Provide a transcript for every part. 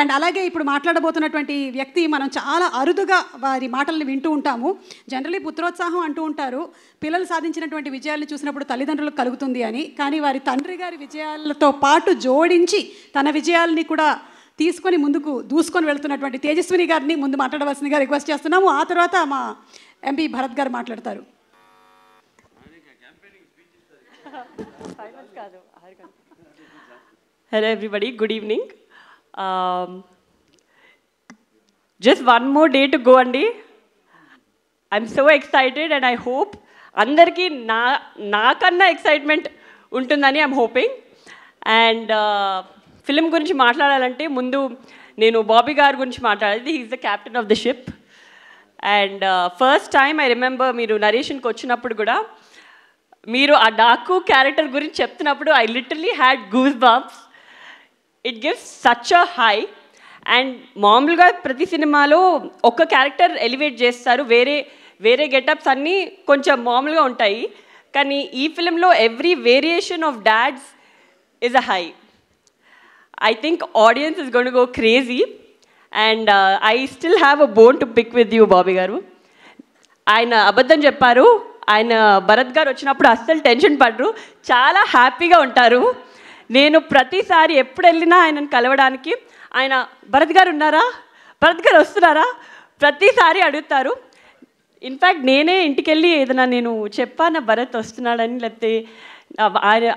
And అలాగే ఇప్పుడు మాట్లాడబోతున్నటువంటి వ్యక్తి మనం చాలా అరుదుగా వారి మాటల్ని వింటూ ఉంటాము. జనరలీ పుత్రోత్సాహం అంటూ ఉంటారు, పిల్లలు సాధించినటువంటి విజయాలను చూసినప్పుడు తల్లిదండ్రులకు కలుగుతుంది అని. కానీ వారి తండ్రి గారి విజయాలతో పాటు జోడించి తన విజయాలని కూడా తీసుకొని ముందుకు దూసుకొని వెళ్తున్నటువంటి తేజస్విని గారిని ముందు మాట్లాడవలసిందిగా రిక్వెస్ట్ చేస్తున్నాము. ఆ తర్వాత మా ఎంపీ భరత్ గారు మాట్లాడతారు. Hello everybody, good evening. Just one more day to go andi. I'm so excited and I hope andarki nakanna excitement untundani I'm hoping. And film gurinchi maatladalante mundu nenu Bobby garu gurinchi maatladali. He is the captain of the ship. And first time I remember meeru narration ki vachinappudu kuda meeru aa Daku character gurinchi cheptunappudu I literally had goosebumps. It gives such a high. And మామూలుగా ప్రతి సినిమాలో ఒక character elevate చేస్తారు, వేరే getups అన్నీ కొంచెం మామూలుగా ఉంటాయి. కానీ ఈ ఫిలింలో every variation of dads is a high. I think audience is going to go crazy. And I still have a bone to pick with you Bobby garu. ఆయన అబద్ధం చెప్పారు, ఆయన భరత్ గారు వచ్చినప్పుడు అస్సలు టెన్షన్ పడరు, చాలా హ్యాపీగా ఉంటారు. నేను ప్రతిసారి ఎప్పుడు వెళ్ళినా ఆయనను కలవడానికి ఆయన భరత్ గారు ఉన్నారా, భరత్ గారు వస్తున్నారా ప్రతిసారి అడుగుతారు. ఇన్ఫ్యాక్ట్ నేనే ఇంటికి వెళ్ళి ఏదైనా నేను చెప్పాను భరత్ వస్తున్నాడని, లేకపోతే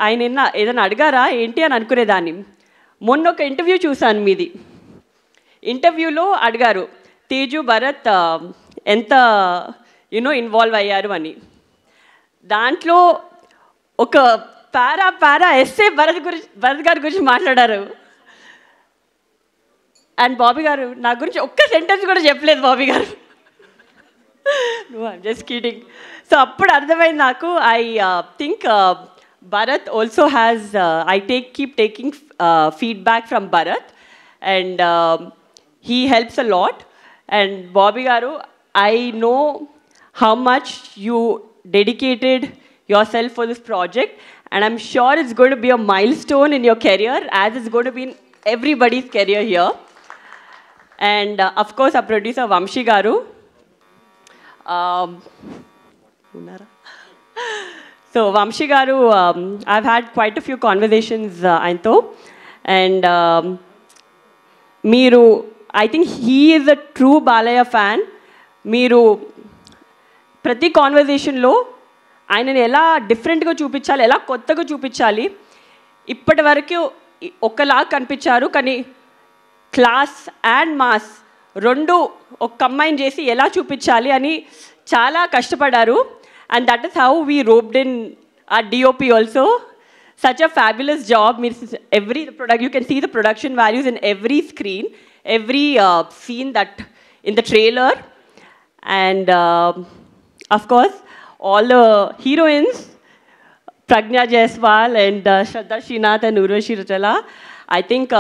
ఆయన ఏదైనా అడిగారా ఏంటి అని అనుకునేదాన్ని. మొన్న ఒక ఇంటర్వ్యూ చూశాను మీది. ఇంటర్వ్యూలో అడిగారు తేజు భరత్ ఎంత ఇన్వాల్వ్ అయ్యారు అని. దాంట్లో ఒక పారా ఎస్సే భరత్ గారి గురించి మాట్లాడారు. అండ్ బాబీ గారు నా గురించి ఒక్క సెంటెన్స్ కూడా చెప్పలేదు బాబీ గారు. I'm just kidding. సో అప్పుడు అర్థమైంది నాకు. I think Bharat also has keep taking feedback from Bharat and he helps a lot. And Bobby garu, I know how much you dedicated yourself for this project, and I'm sure it's going to be a milestone in your career, as it's going to be in everybody's career here. And of course our producer Vamshi garu, so Vamshi garu, I've had quite a few conversations ayantho, and meeru, I think he is a true Balaya fan. meeru prati conversation lo ఆయనని ఎలా డిఫరెంట్గా చూపించాలి, ఎలా కొత్తగా చూపించాలి. ఇప్పటి వరకు ఒకలా కనిపించారు, కానీ క్లాస్ అండ్ మాస్ రెండు ఒక కంబైన్ చేసి ఎలా చూపించాలి అని చాలా కష్టపడ్డారు. And that is how we roped in our DOP also. Such a fabulous job. మీరు every you can see the production values in every screen, every scene that in the trailer. And of course all the heroines, Pragna Jaiswal and Shraddha Srinath and Urvashi Rajala. I think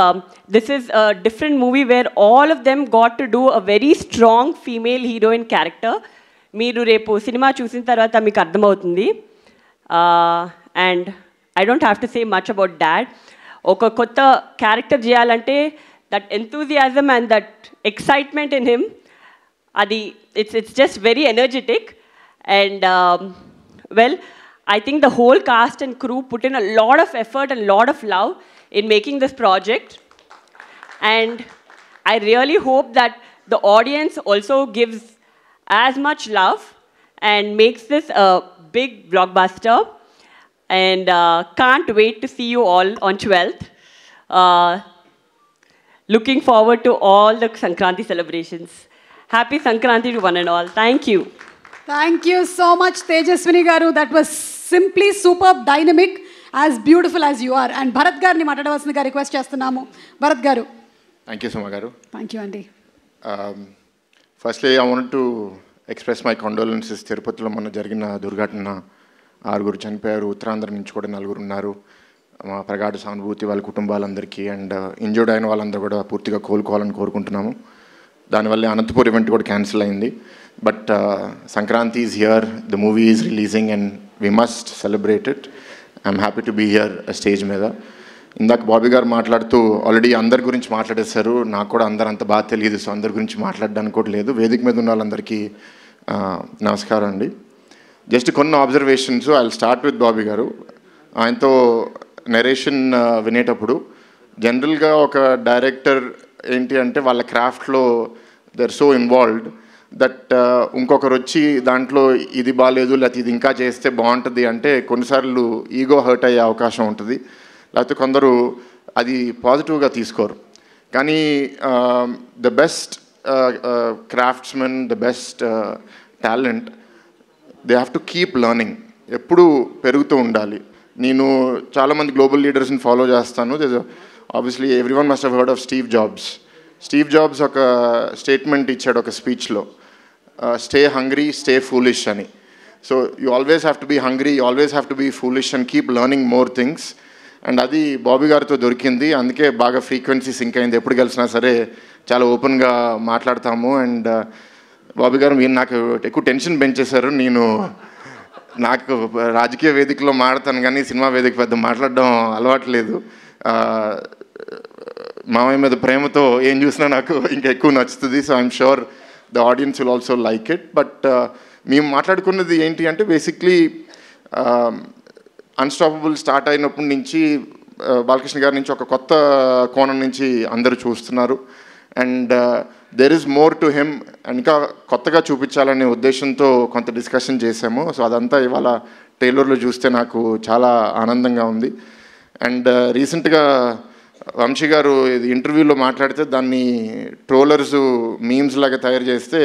this is a different movie where all of them got to do a very strong female heroine character. Meeru repu cinema chusin tarvata meeku ardhamautundi. And I don't have to say much about that. Oka kotta character cheyalante that enthusiasm and that excitement in him, adi it's just very energetic. And well, I think the whole cast and crew put in a lot of effort and a lot of love in making this project. And I really hope that the audience also gives as much love and makes this a big blockbuster. And can't wait to see you all on 12th. Looking forward to all the Sankranti celebrations. Happy Sankranti to one and all. Thank you. Thank you so much, Tejaswini garu. That was simply superb, dynamic, as beautiful as you are. And Bharat garni maatladavasinదిగా request చేస్తున్నాము. భరత్ గారు. Thank you, Suma garu. Thank you, Andy. Firstly, I wanted to express my condolences. తిరుపతిలో మొన్న జరిగిన దుర్ఘటన, 6 చనిపోయారు, ఉత్తరాంధ్ర నుంచి కూడా 4 ఉన్నారు. మా ప్రగాఢ సానుభూతి వాళ్ళ కుటుంబాలందరికీ. అండ్ ఇంజర్డ్ అయిన వాళ్ళందరూ కూడా పూర్తిగా కోలుకోవాలని కోరుకుంటున్నాము. దానివల్ల అనంతపూర్ ఈవెంట్ కూడా క్యాన్సిల్ అయింది. But Sankranti is here, the movie is releasing and we must celebrate it. I'm happy to be here, stage మీద. ఇందాక బాబీ గారు మాట్లాడుతూ ఆల్రెడీ అందరి గురించి మాట్లాడేశారు. నాకు కూడా అందరు అంత బాగా తెలియదు, సో అందరి గురించి మాట్లాడడానికి కూడా లేదు. వేదిక మీద ఉన్న వాళ్ళందరికీ నమస్కారం అండి. జస్ట్ కొన్ని observations. I start with Bobby గారు. ఆయనతో నెరేషన్ వినేటప్పుడు జనరల్గా ఒక డైరెక్టర్ ఏంటి అంటే వాళ్ళ క్రాఫ్ట్లో they are so involved that ఇంకొకరు వచ్చి దాంట్లో ఇది బాగాలేదు లేకపోతే ఇది ఇంకా చేస్తే బాగుంటుంది అంటే కొన్నిసార్లు ఈగో హర్ట్ అయ్యే అవకాశం ఉంటుంది, లేకపోతే కొందరు అది పాజిటివ్గా తీసుకోరు. కానీ the best craftsmen, the best talent, they have to keep learning. ఎప్పుడూ పెరుగుతూ ఉండాలి. నేను చాలామంది గ్లోబల్ లీడర్స్ని ఫాలో చేస్తాను. Obviously everyone must have heard of Steve Jobs. Steve Jobs ఒక స్టేట్మెంట్ ఇచ్చాడు ఒక స్పీచ్లో, స్టే హంగ్రీ, స్టే ఫూలిష్ అని. So you always have to be hungry, you always have to be foolish and keep learning more things. And అది బాబీ గారితో దొరికింది. అందుకే బాగా ఫ్రీక్వెన్సీ సింక్ అయింది. ఎప్పుడు కలిసినా సరే చాలా ఓపెన్గా మాట్లాడతాము. అండ్ బాబీ గారు మీరు నాకు ఎక్కువ టెన్షన్ పెంచేశారు. నాకు రాజకీయ వేదికలో మాట్లాడతాను కానీ సినిమా వేదిక పెద్ద మాట్లాడడం అలవాట్లేదు. మామయ్య మీద ప్రేమతో ఏం చూసినా నాకు ఇంకా ఎక్కువ నచ్చుతుంది. So I'm sure the audience will also like it. But మేము మాట్లాడుకున్నది ఏంటి అంటే బేసిక్లీ అన్స్టాపబుల్ స్టార్ట్ అయినప్పటి నుంచి బాలకృష్ణ గారి నుంచి ఒక కొత్త కోణం నుంచి అందరూ చూస్తున్నారు. And there is more to him. ఇంకా కొత్తగా చూపించాలనే ఉద్దేశంతో కొంత డిస్కషన్ చేసాము. సో అదంతా ఇవాళ ట్రైలర్లో చూస్తే నాకు చాలా ఆనందంగా ఉంది. అండ్ రీసెంట్గా వంశీ గారు ఇది ఇంటర్వ్యూలో మాట్లాడితే దాన్ని ట్రోలర్స్ మీమ్స్ లాగా తయారు చేస్తే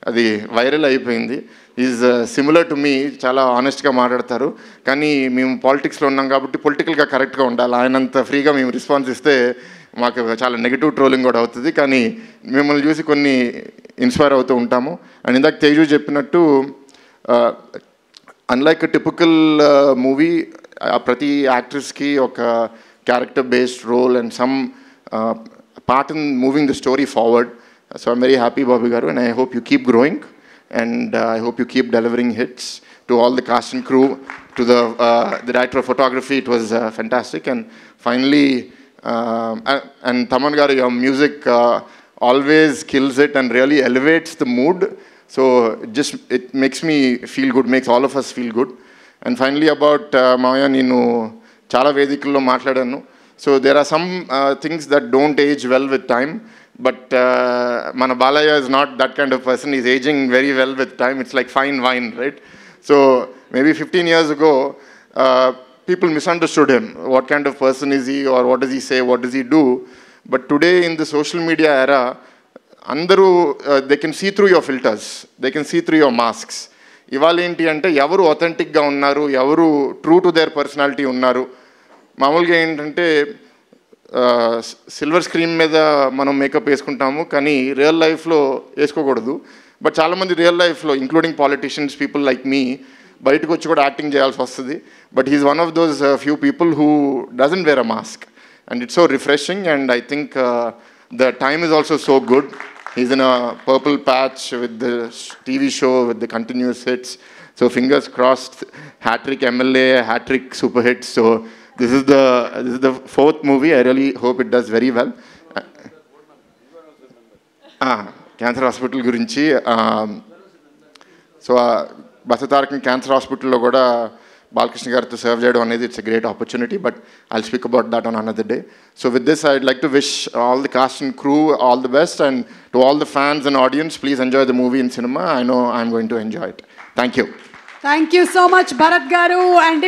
అది వైరల్ అయిపోయింది. ఈజ్ సిమిలర్ టు మీ, చాలా ఆనెస్ట్గా మాట్లాడతారు. కానీ మేము పాలిటిక్స్లో ఉన్నాం కాబట్టి పొలిటికల్గా కరెక్ట్గా ఉండాలి. ఆయనంత ఫ్రీగా మేము రెస్పాన్స్ ఇస్తే మాకు చాలా నెగిటివ్ ట్రోలింగ్ కూడా అవుతుంది. కానీ మిమ్మల్ని చూసి కొన్ని ఇన్స్పైర్ అవుతూ ఉంటాము. అండ్ ఇందాక తేజు చెప్పినట్టు అన్లైక్ టిపికల్ మూవీ, ప్రతి యాక్ట్రెస్కి ఒక character based role and some part in moving the story forward. So I'm very happy, Bobby Garu, and I hope you keep growing, and I hope you keep delivering hits. To all the cast and crew, to the director of photography, it was fantastic. And finally, and Taman Garu, your music always kills it and really elevates the mood. So it makes me feel good, makes all of us feel good. And finally about Maya, Ninu చాలా వేదికల్లో మాట్లాడాను. So there are some things that don't age well with time, but మన Balayya is not that kind of person. Is ageing very well with time. It's like fine wine, right? So maybe 15 years ago people misunderstood him. What kind of person is he, or what does he say, what does he do? But today in the social media era, అందరూ they can see through your filters, they can see through your masks. ఇవాళ ఏంటి అంటే ఎవరు ఒథెంటిక్గా ఉన్నారు, ఎవరు true to their personality ఉన్నారు. మామూలుగా ఏంటంటే సిల్వర్ స్క్రీన్ మీద మనం మేకప్ వేసుకుంటాము, కానీ రియల్ లైఫ్లో వేసుకోకూడదు. బట్ చాలామంది రియల్ లైఫ్లో including politicians, people like me, బయటకు వచ్చి కూడా యాక్టింగ్ చేయాల్సి వస్తుంది. But he's one of those few people who doesn't wear a mask, and it's so refreshing. And I think the time is also so good. He's in a purple patch with the TV show, with the continuous hits. So fingers crossed, hat-trick MLA, hat-trick super hits. So this is the fourth movie. I really hope it does very well. Cancer hospital gurinchi. So Basatarak Cancer Hospital lo kuda Balkrishna Gartho serve cheyadam anedi, it's a great opportunity, but I'll speak about that on another day. So with this, I'd like to wish all the cast and crew all the best, and to all the fans and audience, please enjoy the movie in cinema. I know I'm going to enjoy it. Thank you. Thank you so much, Bharat Garu. And